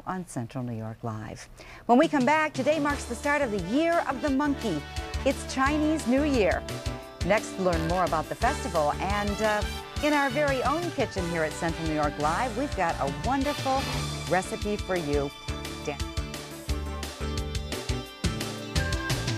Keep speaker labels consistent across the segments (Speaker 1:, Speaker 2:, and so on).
Speaker 1: on Central New York Live. When we come back, today marks the start of the Year of the Monkey. It's Chinese New Year. Next, learn more about the festival, and in our very own kitchen here at Central New York Live, we've got a wonderful recipe for you.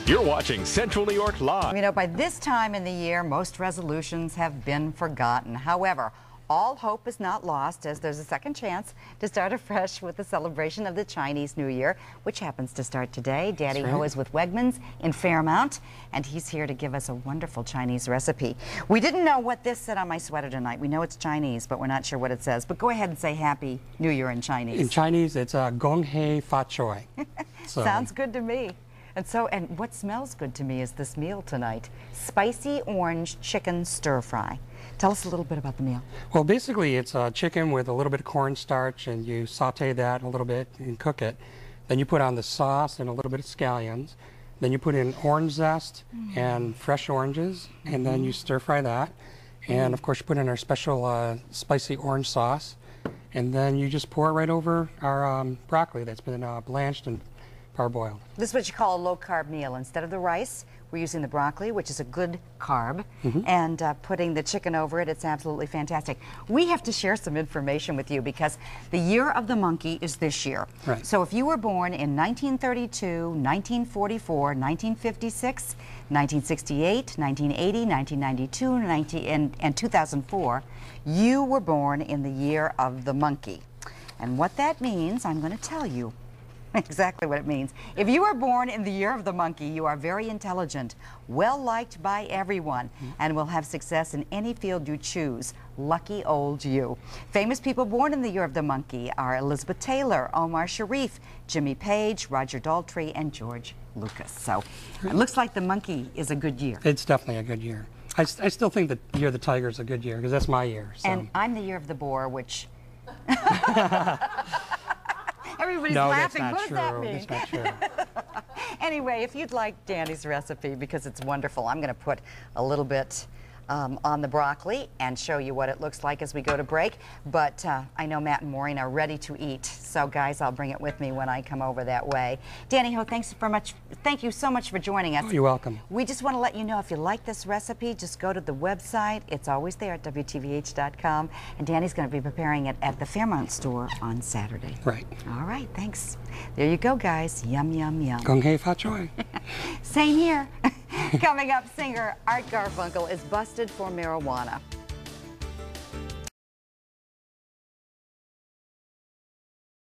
Speaker 2: You're watching Central New York Live.
Speaker 1: You know, by this time in the year, most resolutions have been forgotten. However, all hope is not lost, as there's a second chance to start afresh with the celebration of the Chinese New Year, which happens to start today. Danny Ho is with Wegmans in Fairmount, and he's here to give us a wonderful Chinese recipe. We didn't know what this said on my sweater tonight. We know it's Chinese, but we're not sure what it says. But go ahead and say Happy New Year in Chinese.
Speaker 3: In Chinese, it's Gong Hei Fa Choi.
Speaker 1: Sounds good to me. And what smells good to me is this meal tonight. Spicy orange chicken stir fry. Tell us a little bit about the meal.
Speaker 3: Well, basically, it's chicken with a little bit of cornstarch, and you saute that a little bit and cook it. Then you put on the sauce and a little bit of scallions. Then you put in orange zest and fresh oranges, and then you stir fry that. And of course, you put in our special spicy orange sauce. And then you just pour it right over our broccoli that's been blanched and parboiled.
Speaker 1: This is what you call a low-carb meal. Instead of the rice, we're using the broccoli, which is a good carb, and putting the chicken over it. It's absolutely fantastic. We have to share some information with you because the Year of the Monkey is this year.
Speaker 3: Right.
Speaker 1: So if you were born in 1932, 1944, 1956, 1968, 1980, 1992, and 2004, you were born in the Year of the Monkey. And what that means, I'm going to tell you. Exactly what it means. If you were born in the Year of the Monkey, you are very intelligent, well-liked by everyone, and will have success in any field you choose. Lucky old you. Famous people born in the Year of the Monkey are Elizabeth Taylor, Omar Sharif, Jimmy Page, Roger Daltrey, and George Lucas. So it looks like the monkey is a good year.
Speaker 3: It's definitely a good year. I still think that the Year of the Tiger is a good year because that's my year. So.
Speaker 1: And I'm the Year of the Boar, which... Everybody's
Speaker 3: no,
Speaker 1: laughing.
Speaker 3: That's not
Speaker 1: What
Speaker 3: true.
Speaker 1: does that mean?
Speaker 3: That's not true.
Speaker 1: Anyway, if you'd like Danny's recipe, because it's wonderful, I'm going to put a little bit on the broccoli and show you what it looks like as we go to break. But I know Matt and Maureen are ready to eat. So, guys, I'll bring it with me when I come over that way. Danny Ho, thank you so much for joining us.
Speaker 3: Oh, you're welcome.
Speaker 1: We just want to let you know, if you like this recipe, just go to the website. It's always there at WTVH.com. And Danny's going to be preparing it at the Fairmount store on Saturday.
Speaker 3: Right.
Speaker 1: All right, thanks. There you go, guys. Yum, yum, yum.
Speaker 3: Gong Hei Fa Choi.
Speaker 1: Same here. Coming up, singer Art Garfunkel is busted for marijuana.